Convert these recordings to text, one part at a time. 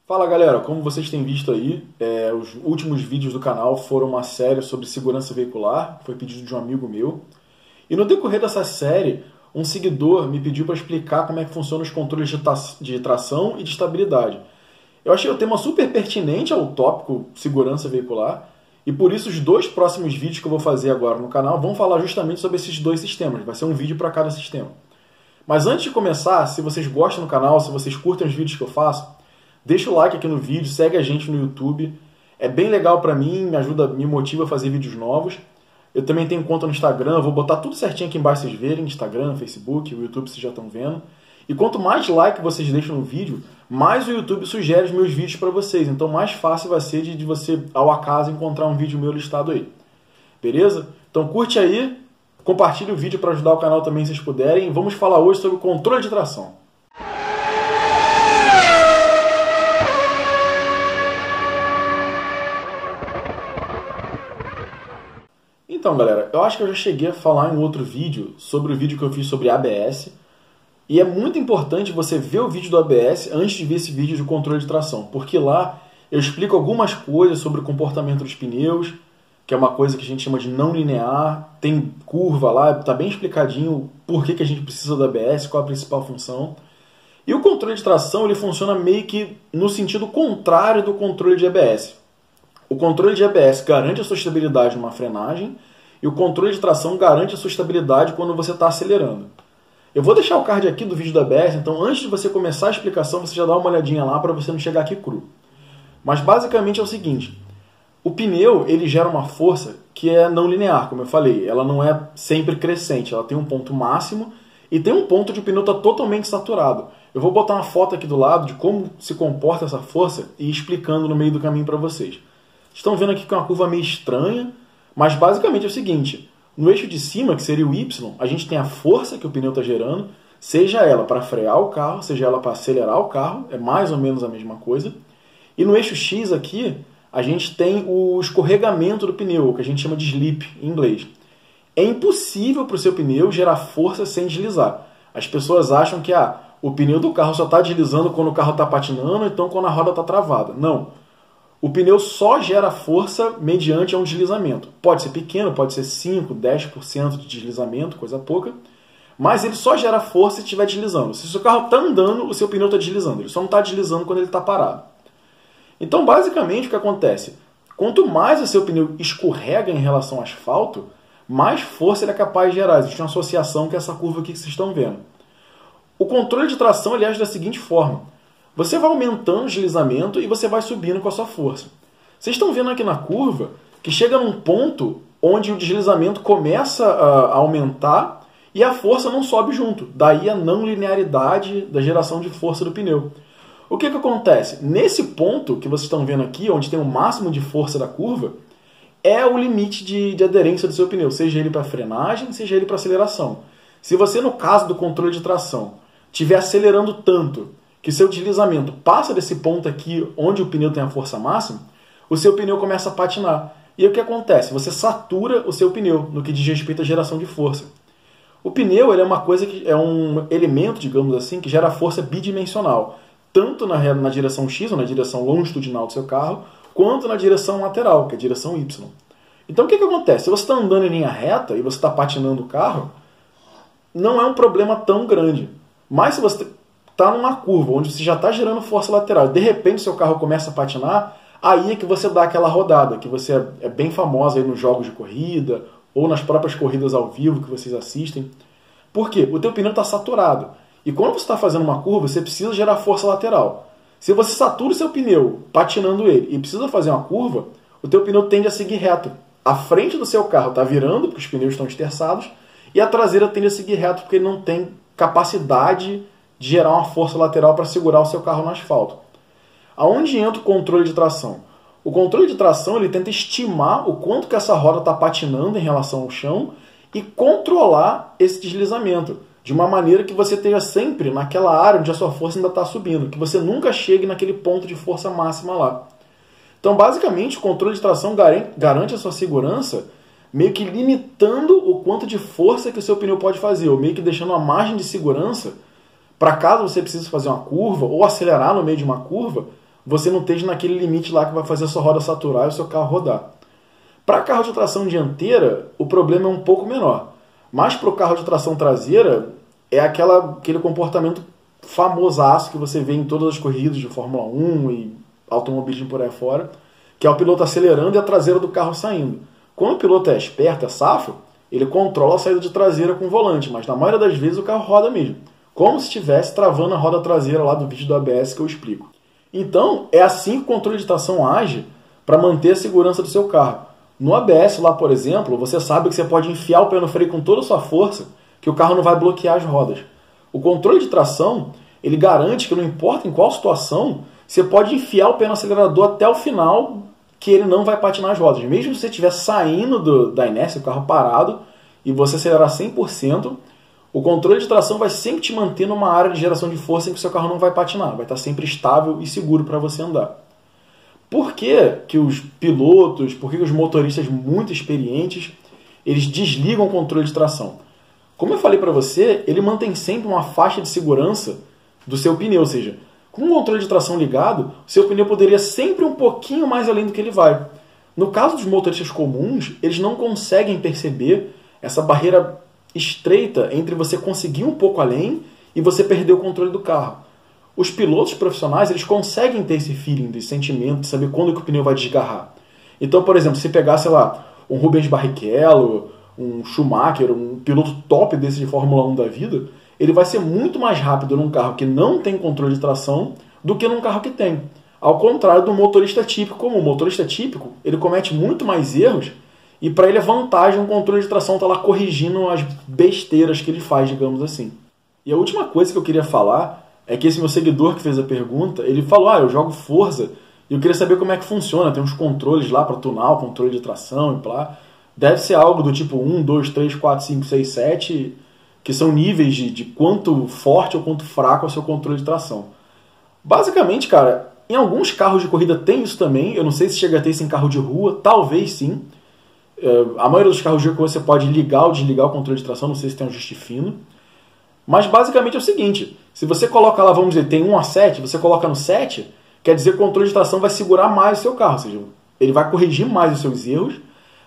Fala galera, como vocês têm visto aí, os últimos vídeos do canal foram uma série sobre segurança veicular, foi pedido de um amigo meu. E no decorrer dessa série, um seguidor me pediu para explicar como é que funcionam os controles de tração e de estabilidade. Eu achei o tema super pertinente ao tópico segurança veicular, e por isso os dois próximos vídeos que eu vou fazer agora no canal vão falar justamente sobre esses dois sistemas, vai ser um vídeo para cada sistema. Mas antes de começar, se vocês gostam do canal, se vocês curtem os vídeos que eu faço, deixa o like aqui no vídeo, segue a gente no YouTube. É bem legal pra mim, me ajuda, me motiva a fazer vídeos novos. Eu também tenho conta no Instagram, vou botar tudo certinho aqui embaixo pra vocês verem. Instagram, Facebook, o YouTube vocês já estão vendo. E quanto mais like vocês deixam no vídeo, mais o YouTube sugere os meus vídeos pra vocês. Então mais fácil vai ser de você, ao acaso, encontrar um vídeo meu listado aí. Beleza? Então curte aí, compartilhe o vídeo para ajudar o canal também se vocês puderem. Vamos falar hoje sobre o controle de tração. Então, galera, eu acho que eu já cheguei a falar em um outro vídeo sobre o vídeo que eu fiz sobre ABS. E é muito importante você ver o vídeo do ABS antes de ver esse vídeo de controle de tração. Porque lá eu explico algumas coisas sobre o comportamento dos pneus, que é uma coisa que a gente chama de não linear. Tem curva lá, está bem explicadinho por que a gente precisa do ABS, qual a principal função. E o controle de tração ele funciona meio que no sentido contrário do controle de ABS. O controle de ABS garante a sua estabilidade numa frenagem e o controle de tração garante a sua estabilidade quando você está acelerando. Eu vou deixar o card aqui do vídeo da ABS, então antes de você começar a explicação, você já dá uma olhadinha lá para você não chegar aqui cru. Mas basicamente é o seguinte, o pneu ele gera uma força que é não linear, como eu falei, ela não é sempre crescente, ela tem um ponto máximo e tem um ponto onde o pneu está totalmente saturado. Eu vou botar uma foto aqui do lado de como se comporta essa força e explicando no meio do caminho para vocês. Estão vendo aqui que é uma curva meio estranha, mas basicamente é o seguinte, no eixo de cima, que seria o Y, a gente tem a força que o pneu está gerando, seja ela para frear o carro, seja ela para acelerar o carro, é mais ou menos a mesma coisa. E no eixo X aqui, a gente tem o escorregamento do pneu, o que a gente chama de slip em inglês. É impossível para o seu pneu gerar força sem deslizar. As pessoas acham que o pneu do carro só está deslizando quando o carro está patinando, então quando a roda está travada. Não. O pneu só gera força mediante um deslizamento. Pode ser pequeno, pode ser 5%, 10% de deslizamento, coisa pouca. Mas ele só gera força se estiver deslizando. Se o seu carro está andando, o seu pneu está deslizando. Ele só não está deslizando quando ele está parado. Então, basicamente, o que acontece? Quanto mais o seu pneu escorrega em relação ao asfalto, mais força ele é capaz de gerar. Existe uma associação com essa curva aqui que vocês estão vendo. O controle de tração ele age da seguinte forma. Você vai aumentando o deslizamento e você vai subindo com a sua força. Vocês estão vendo aqui na curva que chega num ponto onde o deslizamento começa a aumentar e a força não sobe junto. Daí a não linearidade da geração de força do pneu. O que acontece? Nesse ponto que vocês estão vendo aqui, onde tem o máximo de força da curva, é o limite de aderência do seu pneu, seja ele para frenagem, seja ele para aceleração. Se você, no caso do controle de tração, estiver acelerando tanto que seu deslizamento passa desse ponto aqui, onde o pneu tem a força máxima, o seu pneu começa a patinar. E o que acontece? Você satura o seu pneu no que diz respeito à geração de força. O pneu ele é uma coisa que é um elemento, digamos assim, que gera força bidimensional, tanto na direção X, ou na direção longitudinal do seu carro, quanto na direção lateral, que é a direção Y. Então o que acontece? Se você está andando em linha reta e você está patinando o carro, não é um problema tão grande. Mas se você está numa curva onde você já está gerando força lateral, de repente seu carro começa a patinar, aí é que você dá aquela rodada, que você é bem famosa aí nos jogos de corrida, ou nas próprias corridas ao vivo que vocês assistem. Por quê? O teu pneu está saturado. E quando você está fazendo uma curva, você precisa gerar força lateral. Se você satura o seu pneu, patinando ele, e precisa fazer uma curva, o teu pneu tende a seguir reto. A frente do seu carro está virando, porque os pneus estão esterçados, e a traseira tende a seguir reto, porque ele não tem capacidade de gerar uma força lateral para segurar o seu carro no asfalto. Aonde entra o controle de tração? O controle de tração ele tenta estimar o quanto que essa roda está patinando em relação ao chão e controlar esse deslizamento, de uma maneira que você esteja sempre naquela área onde a sua força ainda está subindo, que você nunca chegue naquele ponto de força máxima lá. Então, basicamente, o controle de tração garante a sua segurança, meio que limitando o quanto de força que o seu pneu pode fazer, ou meio que deixando uma margem de segurança para caso você precise fazer uma curva ou acelerar no meio de uma curva, você não esteja naquele limite lá que vai fazer a sua roda saturar e o seu carro rodar. Para carro de tração dianteira, o problema é um pouco menor. Mas para o carro de tração traseira, é aquele comportamento famosaço que você vê em todas as corridas de Fórmula 1 e automobilismo por aí fora, que é o piloto acelerando e a traseira do carro saindo. Quando o piloto é esperto, é safo, ele controla a saída de traseira com o volante, mas na maioria das vezes o carro roda mesmo, como se estivesse travando a roda traseira lá do vídeo do ABS que eu explico. Então, é assim que o controle de tração age para manter a segurança do seu carro. No ABS lá, por exemplo, você sabe que você pode enfiar o pé no freio com toda a sua força, que o carro não vai bloquear as rodas. O controle de tração, ele garante que não importa em qual situação, você pode enfiar o pé no acelerador até o final, que ele não vai patinar as rodas. Mesmo se você estiver saindo da inércia, o carro parado, e você acelerar 100%, o controle de tração vai sempre te manter numa área de geração de força em que o seu carro não vai patinar, vai estar sempre estável e seguro para você andar. Por que os pilotos, por que os motoristas muito experientes, eles desligam o controle de tração? Como eu falei para você, ele mantém sempre uma faixa de segurança do seu pneu, ou seja, com o controle de tração ligado, o seu pneu poderia sempre um pouquinho mais além do que ele vai. No caso dos motoristas comuns, eles não conseguem perceber essa barreira estreita entre você conseguir um pouco além e você perder o controle do carro. Os pilotos profissionais, eles conseguem ter esse feeling, esse sentimento de saber quando que o pneu vai desgarrar. Então, por exemplo, se pegar, sei lá, um Rubens Barrichello, um Schumacher, um piloto top desse de Fórmula 1 da vida, ele vai ser muito mais rápido num carro que não tem controle de tração do que num carro que tem. Ao contrário do motorista típico comum. O motorista típico, ele comete muito mais erros e para ele é vantagem o controle de tração estar lá corrigindo as besteiras que ele faz, digamos assim. E a última coisa que eu queria falar é que esse meu seguidor que fez a pergunta, ele falou, eu jogo Forza e eu queria saber como é que funciona. Tem uns controles lá para tunar o controle de tração e plá. Deve ser algo do tipo 1, 2, 3, 4, 5, 6, 7, que são níveis de quanto forte ou quanto fraco é o seu controle de tração. Basicamente, cara, em alguns carros de corrida tem isso também. Eu não sei se chega a ter isso em carro de rua, talvez sim. A maioria dos carros de rua você pode ligar ou desligar o controle de tração, não sei se tem um ajuste fino. Mas basicamente é o seguinte, se você coloca lá, vamos dizer, tem 1 a 7, você coloca no 7, quer dizer que o controle de tração vai segurar mais o seu carro, ou seja, ele vai corrigir mais os seus erros,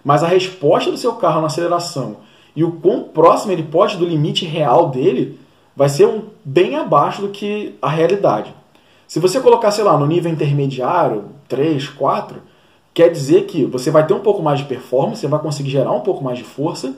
mas a resposta do seu carro na aceleração e o quão próximo ele pode do limite real dele vai ser bem abaixo do que a realidade. Se você colocar, sei lá, no nível intermediário, 3, 4, quer dizer que você vai ter um pouco mais de performance, você vai conseguir gerar um pouco mais de força,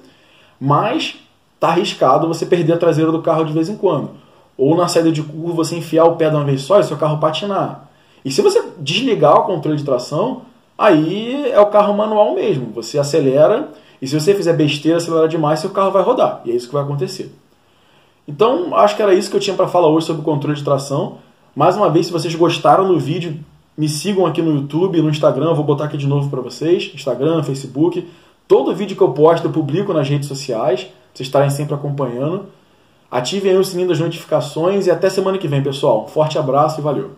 mas está arriscado você perder a traseira do carro de vez em quando. Ou na saída de curva você enfiar o pé de uma vez só e seu carro patinar. E se você desligar o controle de tração, aí é o carro manual mesmo. Você acelera e se você fizer besteira, acelerar demais, seu carro vai rodar. E é isso que vai acontecer. Então, acho que era isso que eu tinha para falar hoje sobre o controle de tração. Mais uma vez, se vocês gostaram do vídeo, me sigam aqui no YouTube, no Instagram, eu vou botar aqui de novo para vocês. Instagram, Facebook. Todo vídeo que eu posto eu publico nas redes sociais, pra vocês estarem sempre acompanhando. Ativem aí o sininho das notificações e até semana que vem, pessoal. Um forte abraço e valeu!